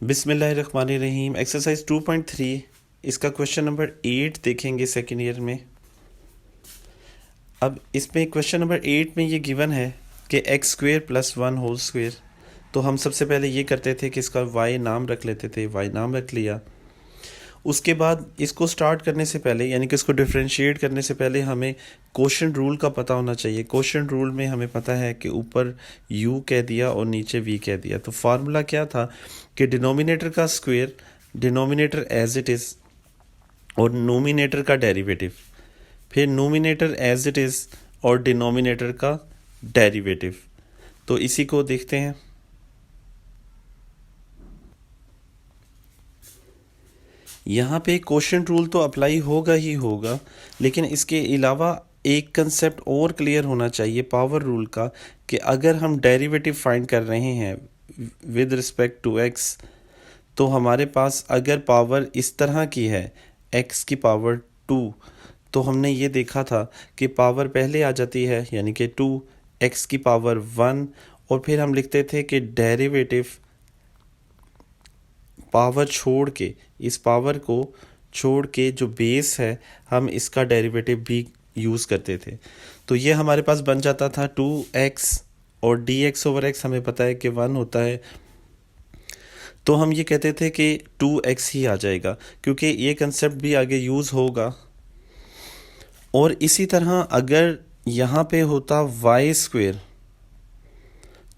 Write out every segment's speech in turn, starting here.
बिस्मिल्लाहिर्रहमानिर्रहीम। एक्सरसाइज 2.3 इसका question number 8 देखेंगे सेकेंड ईयर में। अब इसमें क्वेश्चन नंबर 8 में ये गिवन है कि x square plus 1 whole square. तो हम सबसे पहले ये करते थे कि इसका वाई नाम रख लेते थे, वाई नाम रख लिया। उसके बाद इसको स्टार्ट करने से पहले यानी कि इसको डिफ्रेंशिएट करने से पहले हमें क्वोशंट रूल का पता होना चाहिए। क्वोशंट रूल में हमें पता है कि ऊपर u कह दिया और नीचे v कह दिया। तो फार्मूला क्या था कि डिनोमिनेटर का square, denominator as it is और नोमिनेटर का डेरिवेटिव, फिर नोमिनेटर एज इट इज़ और डिनोमिनेटर का डेरिवेटिव। तो इसी को देखते हैं। यहाँ पे क्वोशंट रूल तो अप्लाई होगा ही होगा, लेकिन इसके अलावा एक कंसेप्ट और क्लियर होना चाहिए पावर रूल का कि अगर हम डेरिवेटिव फाइंड कर रहे हैं विद रिस्पेक्ट टू एक्स, तो हमारे पास अगर पावर इस तरह की है x की पावर 2, तो हमने ये देखा था कि पावर पहले आ जाती है यानी कि 2, x की पावर 1, और फिर हम लिखते थे कि डेरिवेटिव पावर छोड़ के, इस पावर को छोड़ के जो बेस है हम इसका डेरिवेटिव भी यूज़ करते थे। तो ये हमारे पास बन जाता था 2x और dx ओवर x हमें पता है कि 1 होता है। तो हम ये कहते थे कि 2x ही आ जाएगा क्योंकि ये कंसेप्ट भी आगे यूज़ होगा। और इसी तरह अगर यहाँ पे होता y स्क्वेयर,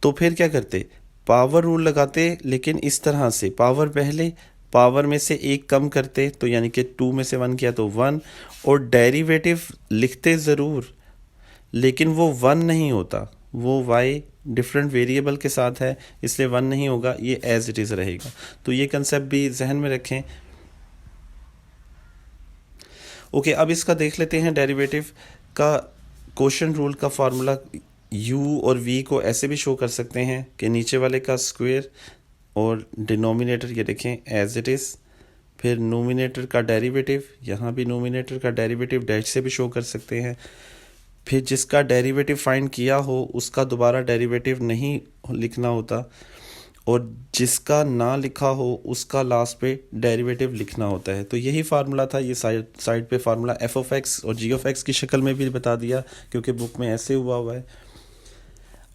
तो फिर क्या करते, पावर रूल लगाते, लेकिन इस तरह से पावर पहले पावर में से एक कम करते, तो यानी कि 2 में से 1 किया तो 1, और डेरिवेटिव लिखते ज़रूर लेकिन वो 1 नहीं होता, वो y डिफरेंट वेरिएबल के साथ है इसलिए 1 नहीं होगा, ये एज इट इज़ रहेगा। तो ये कंसेप्ट भी जहन में रखें। ओके, अब इसका देख लेते हैं डेरिवेटिव का। क्वोशंट रूल का फार्मूला u और v को ऐसे भी शो कर सकते हैं कि नीचे वाले का स्क्वायर और डिनोमिनेटर ये देखें एज इट इज़, फिर नोमिनेटर का डेरिवेटिव, यहाँ भी नोमिनेटर का डेरिवेटिव डैश से भी शो कर सकते हैं। फिर जिसका डेरिवेटिव फाइंड किया हो उसका दोबारा डेरिवेटिव नहीं लिखना होता, और जिसका ना लिखा हो उसका लास्ट पे डेरिवेटिव लिखना होता है। तो यही फार्मूला था। ये साइड पे फार्मूला एफ ऑफ एक्स और जी ऑफ एक्स की शक्ल में भी बता दिया क्योंकि बुक में ऐसे हुआ है।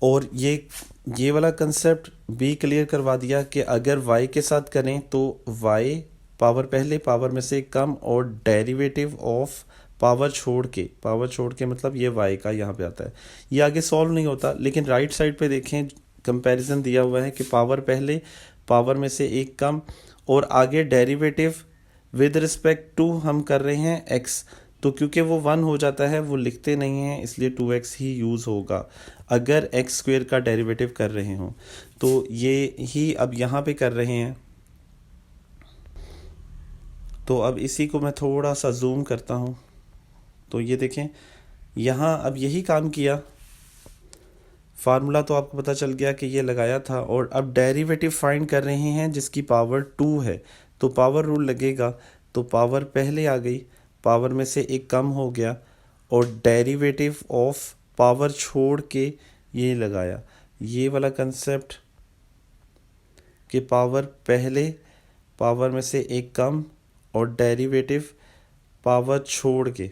और ये वाला कंसेप्ट भी क्लियर करवा दिया कि अगर y के साथ करें तो y पावर पहले पावर में से कम और डेरिवेटिव ऑफ पावर छोड़ के मतलब ये y का यहाँ पे आता है। ये आगे सॉल्व नहीं होता, लेकिन राइट साइड पे देखें कंपैरिजन दिया हुआ है कि पावर पहले पावर में से एक कम और आगे डेरिवेटिव विद रिस्पेक्ट टू हम कर रहे हैं x। तो क्योंकि वो 1 हो जाता है वो लिखते नहीं हैं, इसलिए 2x ही यूज़ होगा अगर x स्क्वेयर का डेरिवेटिव कर रहे हों। तो ये ही अब यहाँ पे कर रहे हैं। तो अब इसी को मैं थोड़ा सा जूम करता हूँ, तो ये देखें यहाँ अब यही काम किया। फार्मूला तो आपको पता चल गया कि ये लगाया था, और अब डेरिवेटिव फाइंड कर रहे हैं जिसकी पावर 2 है। तो पावर रूल लगेगा, तो पावर पहले आ गई, पावर में से एक कम हो गया, और डेरिवेटिव ऑफ पावर छोड़ के ये लगाया। ये वाला कंसेप्ट कि पावर पहले पावर में से एक कम और डेरिवेटिव पावर छोड़ के।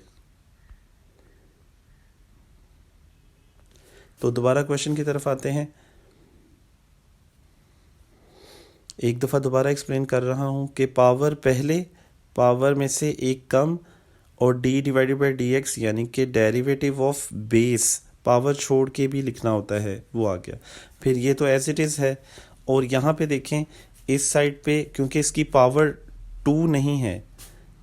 तो दोबारा क्वेश्चन की तरफ आते हैं। एक दफ़ा दोबारा एक्सप्लेन कर रहा हूँ कि पावर पहले पावर में से एक कम और d divided by D x यानी कि डेरिवेटिव ऑफ बेस पावर छोड़ के भी लिखना होता है, वो आ गया। फिर ये तो एज इट इज़ है, और यहाँ पे देखें इस साइड पे क्योंकि इसकी पावर 2 नहीं है,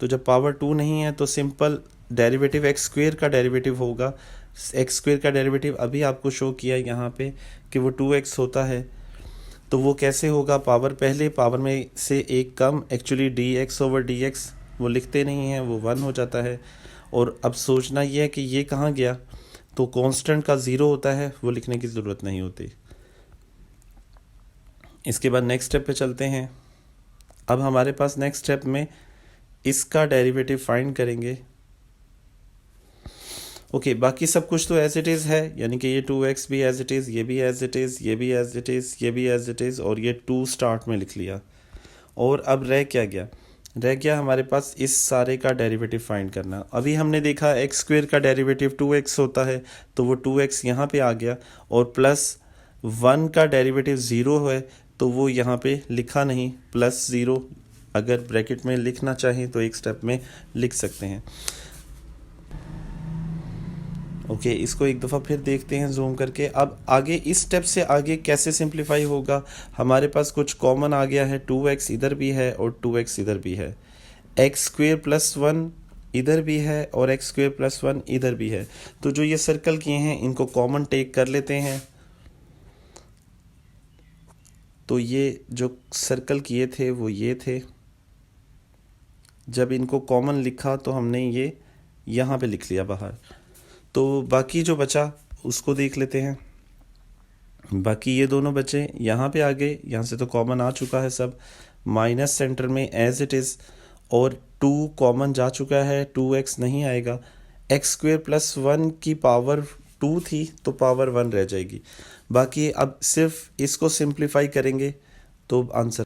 तो जब पावर 2 नहीं है तो सिंपल डेरिवेटिव एक्स स्क्वेयर का डेरिवेटिव होगा। एक्स स्क्वेयर का डेरिवेटिव अभी आपको शो किया यहाँ पे कि वो 2x होता है। तो वो कैसे होगा, पावर पहले पावर में से एक कम, एक्चुअली dx ओवर dx वो लिखते नहीं हैं, वो 1 हो जाता है। और अब सोचना ये है कि ये कहाँ गया, तो कांस्टेंट का 0 होता है, वो लिखने की ज़रूरत नहीं होती। इसके बाद नेक्स्ट स्टेप पे चलते हैं। अब हमारे पास नेक्स्ट स्टेप में इसका डेरिवेटिव फाइंड करेंगे। ओके, बाकी सब कुछ तो एज इट इज़ है, यानी कि ये 2x भी एज इट इज़, ये भी एज इट इज़, ये भी एज इट इज़, ये भी एज इट इज़, और ये 2 स्टार्ट में लिख लिया। और अब रह क्या गया, रह गया हमारे पास इस सारे का डेरिवेटिव फाइंड करना। अभी हमने देखा एक्स स्क्वेयर का डेरिवेटिव 2x होता है, तो वो 2x यहाँ पे आ गया, और प्लस 1 का डेरिवेटिव 0 है, तो वो यहाँ पे लिखा नहीं, प्लस 0। अगर ब्रैकेट में लिखना चाहें तो एक स्टेप में लिख सकते हैं। ओके, इसको एक दफ़ा फिर देखते हैं जूम करके। अब आगे इस स्टेप से आगे कैसे सिंप्लीफाई होगा, हमारे पास कुछ कॉमन आ गया है, 2x इधर भी है और 2x इधर भी है, एक्स स्क्वेयर प्लस 1 इधर भी है और एक्स स्क्वेयर प्लस 1 इधर भी है। तो जो ये सर्कल किए हैं इनको कॉमन टेक कर लेते हैं। तो ये जो सर्कल किए थे वो ये थे, जब इनको कॉमन लिखा तो हमने ये यहाँ पे लिख लिया बाहर। तो बाकी जो बचा उसको देख लेते हैं। बाकी ये दोनों बचे यहाँ पे आ गए, यहाँ से तो कॉमन आ चुका है सब, माइनस सेंटर में एज इट इज़, और 2 कॉमन जा चुका है, 2x नहीं आएगा। एक्स स्क्वेयर प्लस 1 की पावर 2 थी तो पावर 1 रह जाएगी। बाकी अब सिर्फ इसको सिंप्लीफाई करेंगे तो आंसर,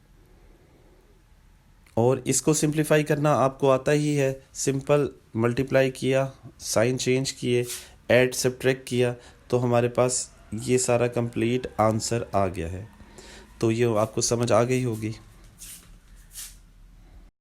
और इसको सिंप्लीफाई करना आपको आता ही है, सिंपल मल्टीप्लाई किया, साइन चेंज किए, ऐड सब्ट्रैक्ट किया, तो हमारे पास ये सारा कंप्लीट आंसर आ गया है। तो ये आपको समझ आ गई होगी।